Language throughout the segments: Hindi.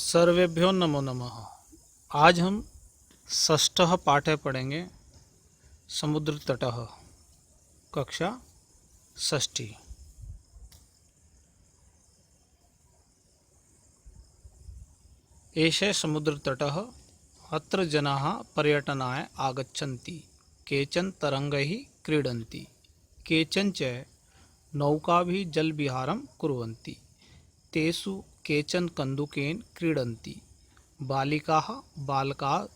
सर्वेभ्यो नमो नमः। आज हम षष्ठः पाठे पढ़ेंगे समुद्र तटः, कक्षा षष्ठी। एषः समुद्रतटः, अत्र जनाः पर्यटनाय आगच्छन्ति। केचन तरङ्गैः क्रीडन्ति, केचन च नौकाभिः जलविहारं कुर्वन्ति। तेषु केचन कन्दुकेन क्रीडन्ति। बालिकाः बालकाः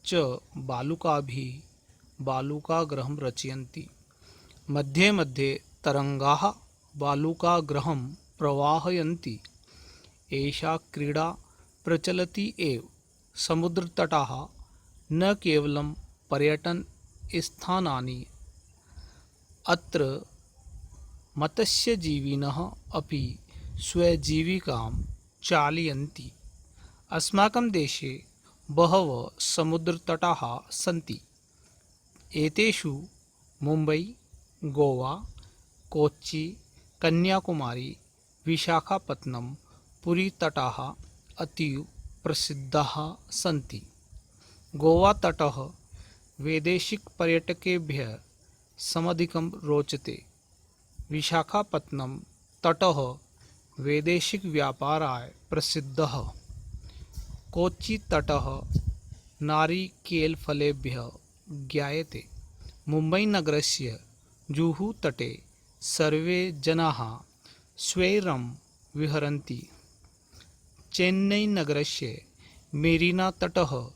च बालुकाभिः बालुकागृहं रचयन्ति। मध्ये मध्ये तरङ्गाः बालुकागृहं प्रवाहयन्ति। एषा क्रीडा प्रचलति एव। समुद्रतटाः न केवलं पर्यटनस्थानानि, अत्र मत्स्यजीविनः अपि स्वजीविकां चालयन्ति। अस्माकं देशे बहवः समुद्रतटाः सन्ति। एतेषु मुम्बै, गोवा, कोच्चि, कन्याकुमारी, विशाखापत्तनम, पुरीतटाः अतीव प्रसिद्धाः सन्ति। गोवा तटः वैदेशिकपर्यटकेभ्यः समधिकं रोचते। विशाखापत्तनम तटः वैदेशिकव्यापाराय प्रसिद्धः। कोच्चि तटः नारिकेलफलेभ्यः ज्ञायते। मुम्बैनगरस्य जुहू तटे सर्वे जनाः स्वैरं विहरन्ति। चेन्नैनगरस्य मेरीना तटः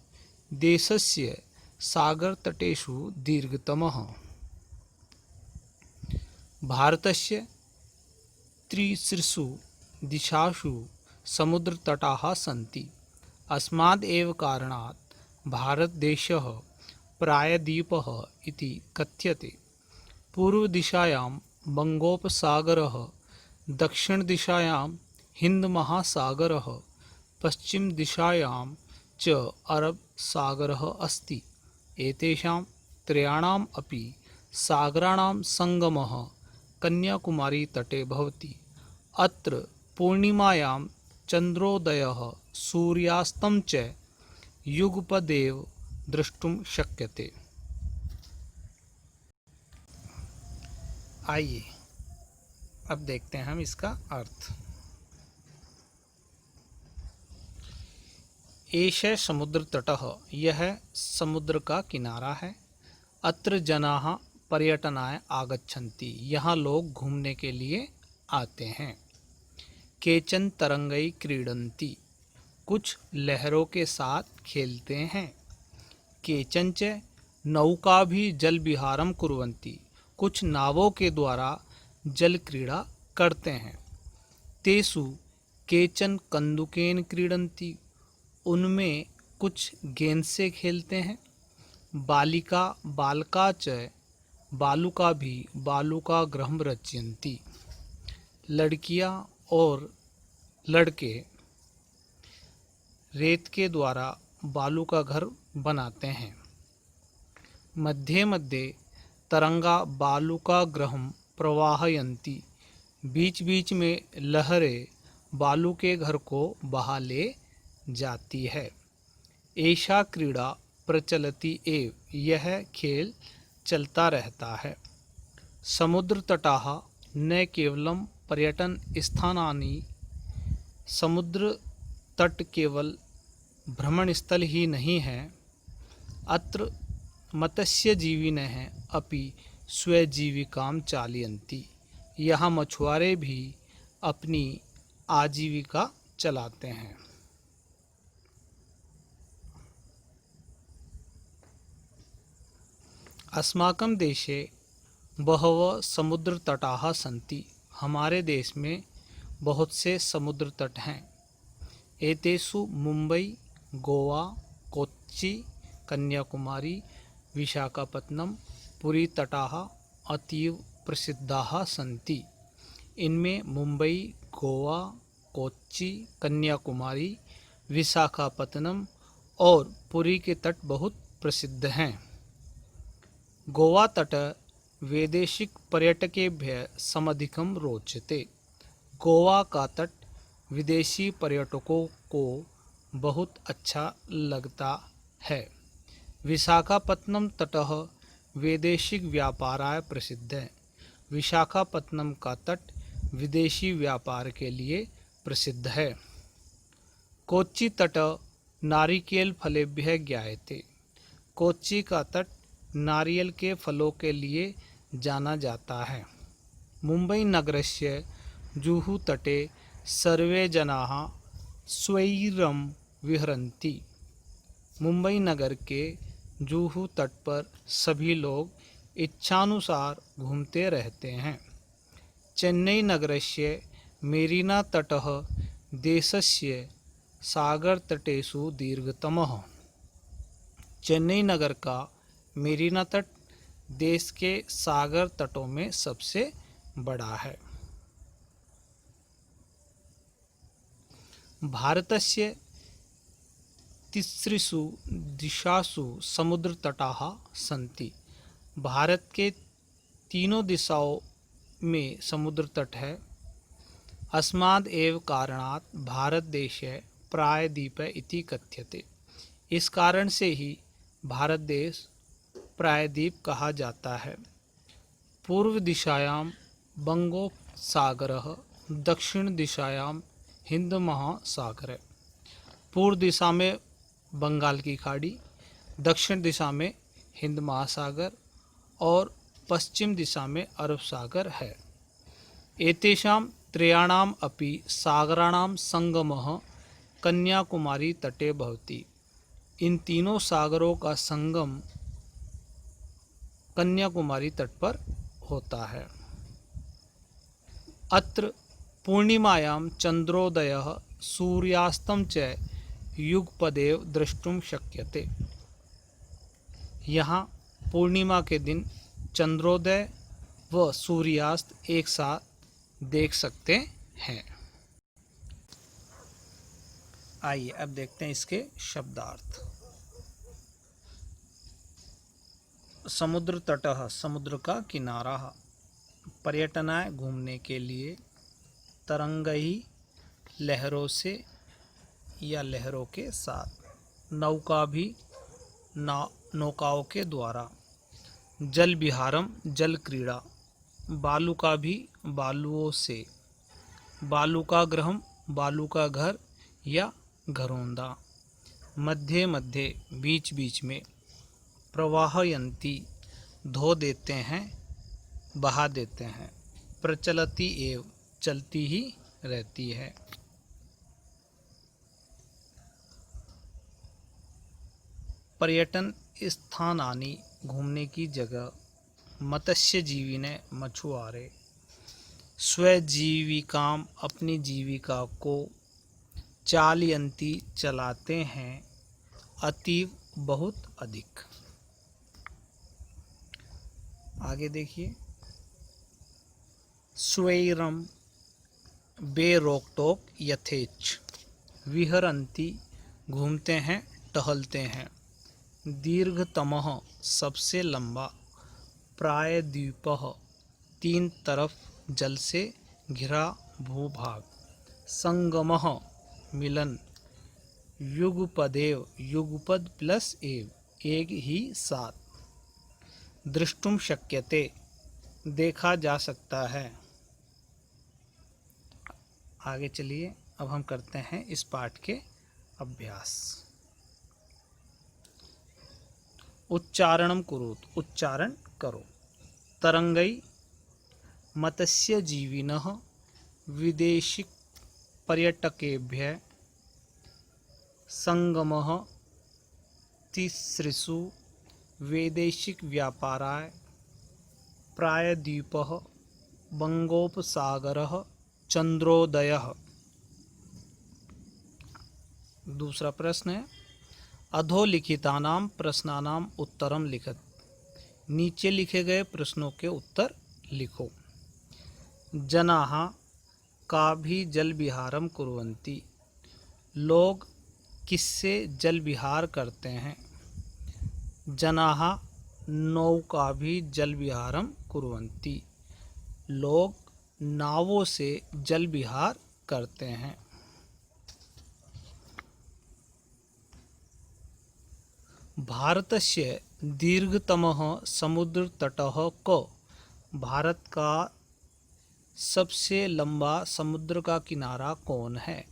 देशस्य सागरतटेषु दीर्घतमः। भारतस्य त्रिसु दिशासु समुद्रतटाः सन्ति। अस्माद् एव कारणात् भारतदेशः प्रायद्वीपः इति कथ्यते। पूर्वदिशायां बङ्गोपसागरः, दक्षिणदिशायां हिन्दमहासागरः, पश्चिमदिशायां च अरब सागरः अस्ति। एतेषां त्रयाणाम् अपि सागराणां सङ्गमः कन्याकुमारी तटे भवति। अत्र पूर्णिमायां चन्द्रोदयः सूर्यास्तं च युगपदेव द्रष्टुं शक्यते। आइए अब देखते हैं हम इसका अर्थ। एषः समुद्रतटः, यह समुद्र का किनारा है। अत्र जनाः पर्यटनाय आगच्छन्ति, यहाँ लोग घूमने के लिए आते हैं। केचन तरंगै क्रीडन्ति, कुछ लहरों के साथ खेलते हैं। केचन च नौकाभिः जलविहारं कुर्वन्ति, कुछ नावों के द्वारा जल क्रीड़ा करते हैं। तेषु केचन कन्दुकेन क्रीडन्ति, उनमें कुछ गेंद से खेलते हैं। बालिका बालका च बालुकाभिः बालुकागृहं रचयन्ति, लड़कियां और लड़के रेत के द्वारा बालू का घर बनाते हैं। मध्ये मध्ये तरंगा बालुकागृहं प्रवाहयन्ति, बीच बीच में लहरें बालू के घर को बहा ले जाती है। एषा क्रीडा प्रचलति एव, यह खेल चलता रहता है। समुद्रतटाः न केवलं पर्यटन स्थानानि, समुद्र तट केवल भ्रमण स्थल ही नहीं है, अत्र मत्स्यजीविनः अपि स्वजीविकां चालयन्ति, यहाँ मछुआरे भी अपनी आजीविका चलाते हैं। अस्माकं देशे बहवः समुद्रतटाः सन्ति, हमारे देश में बहुत से समुद्र तट हैं। एतेषु मुंबई, गोवा, कोच्चि, कन्याकुमारी, विशाखापत्तनम, पुरी तटाः अतीव प्रसिद्धाः सन्ति। इनमें मुंबई, गोवा, कोच्चि, कन्याकुमारी, विशाखापत्तनम और पुरी के तट बहुत प्रसिद्ध हैं। गोवा तट वैदेशिक पर्यटकेभ्यः समधिकं रोचते। गोवा का तट विदेशी पर्यटकों को बहुत अच्छा लगता है। विशाखापत्तनम तटः वैदेशिक व्यापाराय प्रसिद्ध है। विशाखापत्तनम का तट विदेशी व्यापार के लिए प्रसिद्ध है। कोच्चि तट नारिकेल फलेभ्यः ज्ञायते। कोच्चि का तट नारियल के फलों के लिए जाना जाता है। मुंबई नगरस्य जुहू तटे सर्वे जनाः स्वैरं विहरन्ति। मुंबई नगर के जुहू तट पर सभी लोग इच्छानुसार घूमते रहते हैं। चेन्नई नगरस्य मेरीना तटः देशस्य सागरतटेषु दीर्घतमः। चेन्नई नगर का मेरीना तट देश के सागर तटों में सबसे बड़ा है। भारतस्य तिसृषु दिशासु समुद्रतटाः सन्ति। भारत के तीनों दिशाओं में समुद्र तट है। अस्माद् एव कारणात् भारत देशः प्रायद्वीपः इति कथ्यते। इस कारण से ही भारत देश प्रायद्वीप कहा जाता है। पूर्व दिशायां बंगोपसागरः, दक्षिण दिशायां हिंद महासागर। पूर्व दिशा में बंगाल की खाड़ी, दक्षिण दिशा में हिंद महासागर और पश्चिम दिशा में अरब सागर है। एतेषां त्रयाणाम् अपि सागराणां संगमः कन्याकुमारी तटे भवति। इन तीनों सागरों का संगम कन्याकुमारी तट पर होता है। अत्र पूर्णिमायां चंद्रोदयः सूर्यास्तं च युगपदेव द्रष्टुम शक्यते। यहाँ पूर्णिमा के दिन चंद्रोदय व सूर्यास्त एक साथ देख सकते हैं। आइए अब देखते हैं इसके शब्दार्थ। समुद्र तटः समुद्र का किनारा, पर्यटनाय घूमने के लिए, तरंगही लहरों से या लहरों के साथ, नौका भी नौकाओं के द्वारा, जल विहारम जल क्रीड़ा, बालू का भी बालुओं से, बालू का गृहम बालू का घर या घरोंदा, मध्य मध्य बीच बीच में, प्रवाहयंती धो देते हैं बहा देते हैं, प्रचलती एव चलती ही रहती है। पर्यटन स्थानानि घूमने की जगह, मत्स्यजीविने मछुआरे, स्वजीविकाम अपनी जीविका को, चालयंती चलाते हैं, अतीव बहुत अधिक। आगे देखिए, स्वैरम बेरोक टोक यथेच, विहरंती घूमते हैं टहलते हैं, दीर्घतमः सबसे लंबा, प्रायद्वीपः तीन तरफ जल से घिरा भूभाग, संगमः मिलन, युगपदेव युगपद प्लस एव एक ही साथ, दृष्टुम शक्यते देखा जा सकता है। आगे चलिए अब हम करते हैं इस पाठ के अभ्यास। उच्चारणम कुरुत उच्चारण करो। तरंगई मत्स्यजीविनः विदेशिक पर्यटकेभ्यः संगमः तिसृषु वैदेशिक व्यापाराय प्रायद्वीपः बंगोपसागरः चंद्रोदयः। दूसरा प्रश्न है, अधोलिखितानां प्रश्नानां उत्तरम लिखत। नीचे लिखे गए प्रश्नों के उत्तर लिखो। जनाः का भी जल विहारम कुर्वन्ति, लोग किससे जल विहार करते हैं। जनाः नौका भी जल विहारम कुर्वन्ति, लोग नावों से जल विहार करते हैं। भारतस्य दीर्घतमः समुद्रतटः को? भारत का सबसे लंबा समुद्र का किनारा कौन है?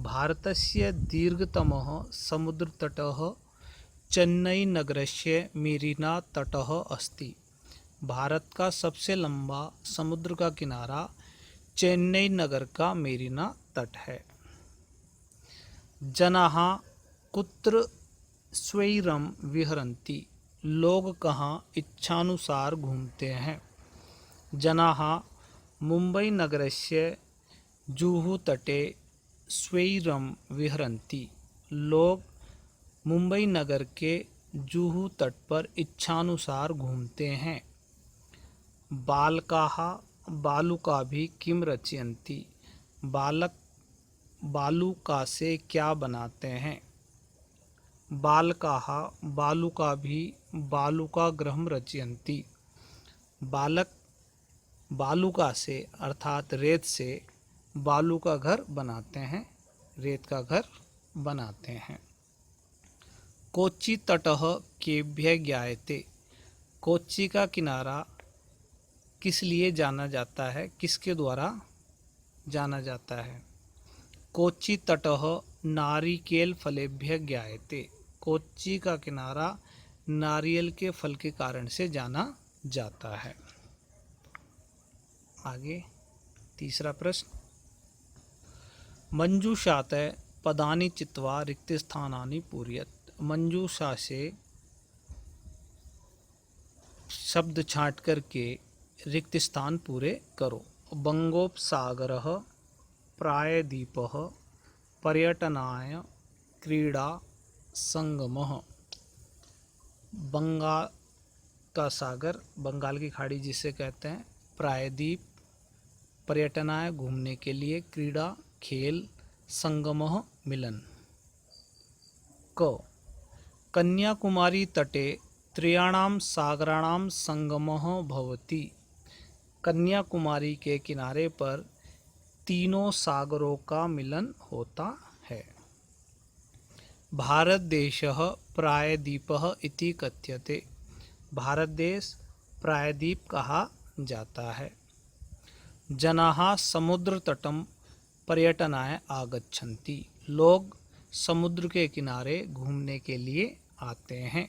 भारतस्य दीर्घतमः समुद्रतटः चेन्नईनगरस्य मेरीना तटः अस्ति। भारत का सबसे लंबा समुद्र का किनारा चेन्नई नगर का मेरीना तट है। जनाः कुत्र स्वैरं विहरन्ति? लोग कहाँ इच्छानुसार घूमते हैं? जनाः मुंबई नगरस्य जुहू तटे स्वैरं विहरन्ति। लोग मुंबई नगर के जुहू तट पर इच्छानुसार घूमते हैं। बालकाः बालुकाभिः किं रचयन्ति? बालक बालुका से क्या बनाते हैं? बालकाः बालुकाभिः बालुकागृहं रचयन्ति। बालक बालुका से अर्थात रेत से बालू का घर बनाते हैं, रेत का घर बनाते हैं। कोच्चि तटः केभ्यः ज्ञायते? कोच्चि का किनारा किस लिए जाना जाता है, किसके द्वारा जाना जाता है? कोच्चि तटः नारिकेल फलेभ्यः ज्ञायते। कोच्चि का किनारा नारियल के फल के कारण से जाना जाता है। आगे तीसरा प्रश्न, मंजूषातः पदानि चित्वा रिक्तस्थानानि पूरयत। मंजूषा से शब्द छांट करके रिक्त स्थान पूरे करो। बंगोपसागरः प्रायद्वीपः पर्यटनाय क्रीड़ा संगमः। बंगाल का सागर, बंगाल की खाड़ी जिसे कहते हैं, प्रायद्वीप, पर्यटनाय घूमने के लिए, क्रीड़ा खेल, संगमः मिलन। क कन्याकुमारी तटे त्रयाणां सागराणां संगमः भवति। कन्याकुमारी के किनारे पर तीनों सागरों का मिलन होता है। भारत देशः प्रायद्वीपः इति कथ्यते। भारत देश प्रायद्वीप कहा जाता है। जनाः समुद्र तटं पर्यटनाय आगच्छन्ति। लोग समुद्र के किनारे घूमने के लिए आते हैं।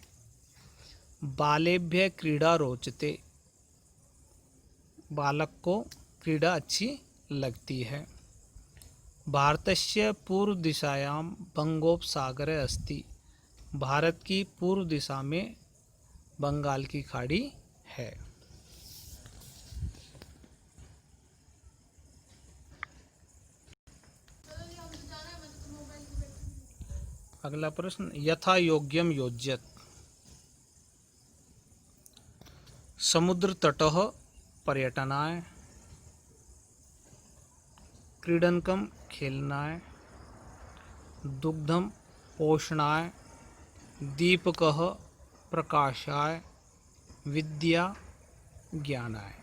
बालेभ्यः क्रीड़ा रोचते। बालक को क्रीड़ा अच्छी लगती है। भारतस्य पूर्व दिशायां बंगोपसागरः अस्ति। भारत की पूर्व दिशा में बंगाल की खाड़ी है। अगला प्रश्न, यथा योग्यम योज्यत। समुद्र तटः पर्यटनाय, क्रीडनकम खेलनाय, दुग्धम पोषणाय, दीपकः प्रकाशाय, विद्या ज्ञानाय।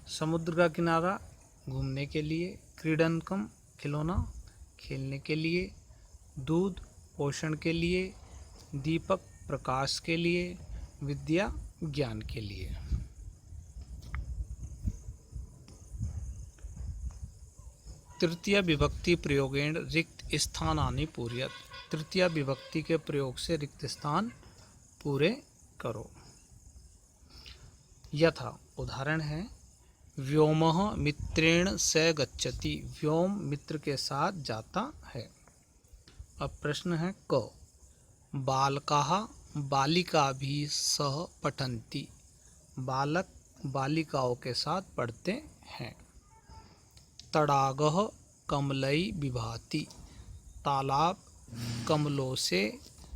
समुद्र का किनारा घूमने के लिए, क्रीडनकम खिलौना खेलने के लिए, दूध पोषण के लिए, दीपक प्रकाश के लिए, विद्या ज्ञान के लिए। तृतीय विभक्ति प्रयोगेण रिक्त स्थानानि पूरयत। तृतीय विभक्ति के प्रयोग से रिक्त स्थान पूरे करो। यथा उदाहरण है, व्योमः मित्रेण सह गच्छति। व्योम मित्र के साथ जाता है। अब प्रश्न है क, बालकाः बालिकाभिः सह पठन्ति। बालक बालिकाओं के साथ पढ़ते हैं। तडागः कमलैः विभाति। तालाब कमलों से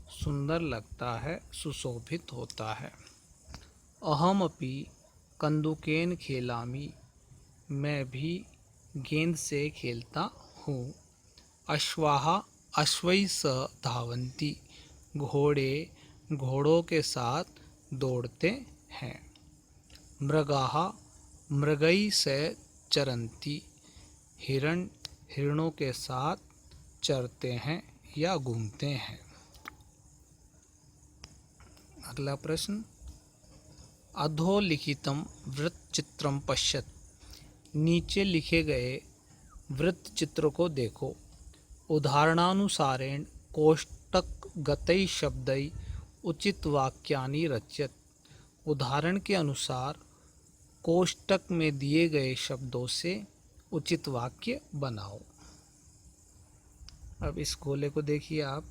सुंदर लगता है, सुशोभित होता है। अहमपि कन्दुकेन खेलामि। मैं भी गेंद से खेलता हूँ। अश्वाः अश्वैः सह धावन्ति। घोड़े घोड़ों के साथ दौड़ते हैं। मृगाः मृगैः सह चरन्ति। हिरण हिरणों के साथ चरते हैं या घूमते हैं। अगला प्रश्न, अधोलिखितम वृत्तचित्रम पश्यत, नीचे लिखे गए वृत्तचित्र को देखो। उदाहरणानुसारेण कोष्टकगतैः शब्दैः उचित वाक्यानि रचयत, उदाहरण के अनुसार कोष्टक में दिए गए शब्दों से उचित वाक्य बनाओ। अब इस गोले को देखिए आप,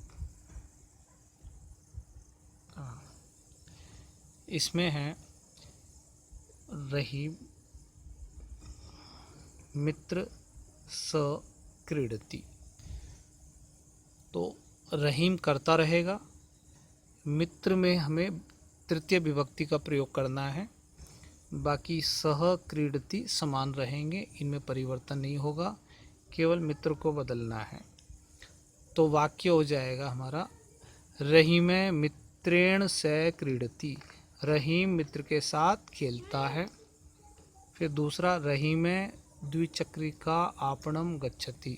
इसमें है रहीम मित्र स क्रीडति, तो रहीम करता रहेगा, मित्र में हमें तृतीय विभक्ति का प्रयोग करना है, बाकी सह क्रीडति समान रहेंगे, इनमें परिवर्तन नहीं होगा, केवल मित्र को बदलना है। तो वाक्य हो जाएगा हमारा, रहीम मित्रेण सह क्रीडति, रहीम मित्र के साथ खेलता है। फिर दूसरा, रहीम द्विचक्रिका आपणम गच्छति,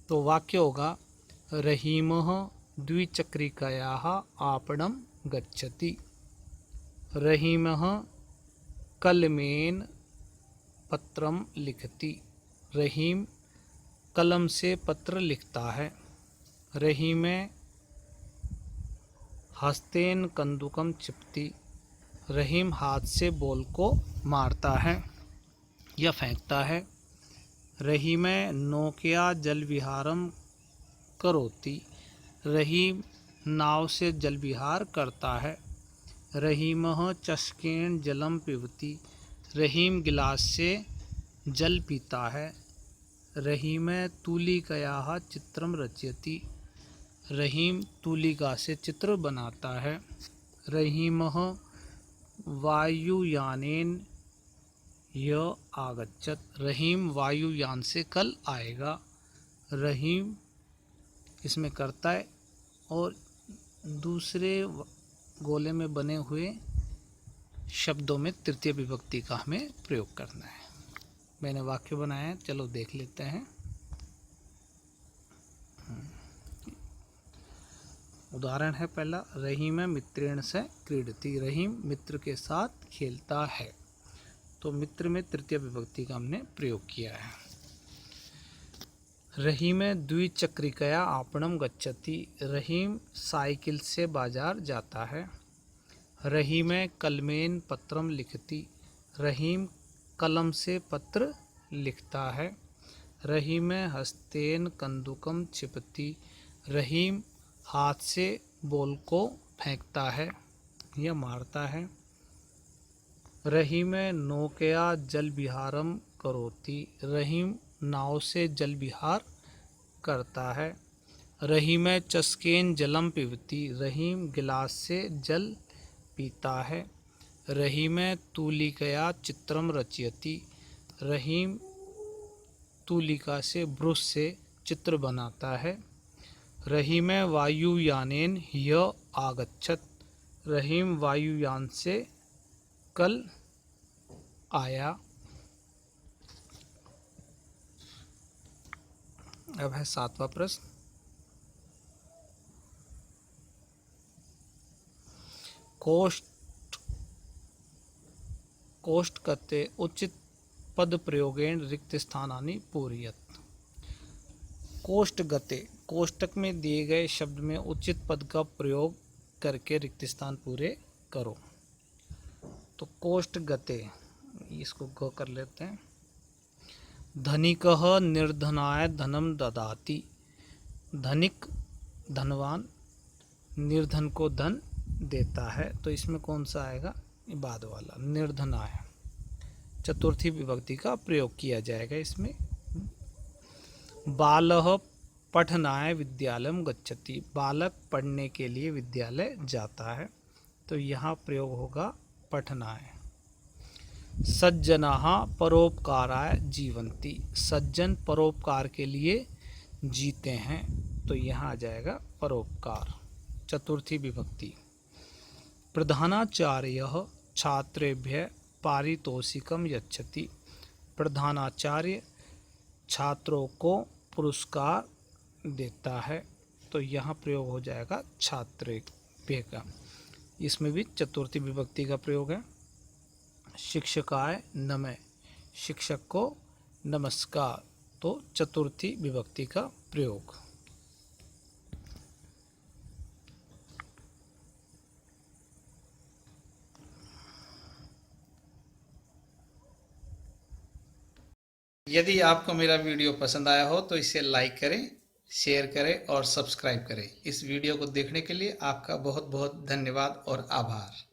तो वाक्य होगा रहीमः द्विचक्रिकायाः आपणम गच्छति, रहीमः कलमेन पत्रम लिखति, रहीम कलम से पत्र लिखता है, रहीम हस्तेन कंदुकम चिपति, रहीम हाथ से बॉल को मारता है या फेंकता है, रहीम नौकया जल विहारम करोति, रहीम नाव से जल विहार करता है, रहीमः चषकेन जलम पिबति, रहीम गिलास से जल पीता है, रहीम तूलिकायाः चित्रम रचयति, रहीम तूलिका से चित्र बनाता है, रहीमः वायुयानेन य आगच्छत, रहीम वायुयान से कल आएगा, रहीम इसमें करता है और दूसरे गोले में बने हुए शब्दों में तृतीय विभक्ति का हमें प्रयोग करना है। मैंने वाक्य बनाया है, चलो देख लेते हैं। उदाहरण है पहला, रहीम मित्रेण से क्रीडति, रहीम मित्र के साथ खेलता है, तो मित्र में तृतीय विभक्ति का हमने प्रयोग किया है। रहीम द्विचक्रिकया आपणम गच्छति, रहीम साइकिल से बाजार जाता है, रहीम कलमेन पत्रम लिखति, रहीम कलम से पत्र लिखता है, रहीम हस्तेन कंदुकम छिपति, रहीम हाथ से बॉल को फेंकता है या मारता है, रहीम नौकया जल विहारम करोति, रहीम नाव से जल विहार करता है, रहीम चषकेन जलम पिबति, रहीम गिलास से जल पीता है, रहीम तूलिकया चित्रम रचयति, रहीम तूलिका से ब्रश से चित्र बनाता है, रहीम वायुयानेन ह्य आगच्छत, रहीम वायुयान से कल आया। अब है 7वां प्रश्न, कोष्टकते उचित पद प्रयोगेण रिक्त स्थानानि पूरयत, कोष्टगते, कोष्टक में दिए गए शब्द में उचित पद का प्रयोग करके रिक्त स्थान पूरे करो। तो कोष्टगते, इसको ग कर लेते हैं, धनिकः निर्धनाय धनम ददाति, धनिक धनवान निर्धन को धन देता है, तो इसमें कौन सा आएगा, बाद वाला निर्धनाय, चतुर्थी विभक्ति का प्रयोग किया जाएगा इसमें। बालः पठनाय विद्यालयम गच्छति, बालक पढ़ने के लिए विद्यालय जाता है, तो यहाँ प्रयोग होगा पठनाय। सज्जनाः परोपकाराय जीवन्ति, सज्जन परोपकार के लिए जीते हैं, तो यहाँ आ जाएगा परोपकार, चतुर्थी विभक्ति। प्रधानाचार्यः छात्रेभ्यः पारितोषिकम यच्छति, प्रधानाचार्य छात्रों को पुरस्कार देता है, तो यहाँ प्रयोग हो जाएगा छात्रे पे का, इसमें भी चतुर्थी विभक्ति का प्रयोग है। शिक्षकाय नमः, शिक्षक को नमस्कार, तो चतुर्थी विभक्ति का प्रयोग। यदि आपको मेरा वीडियो पसंद आया हो तो इसे लाइक करें, शेयर करें और सब्सक्राइब करें। इस वीडियो को देखने के लिए आपका बहुत बहुत धन्यवाद और आभार।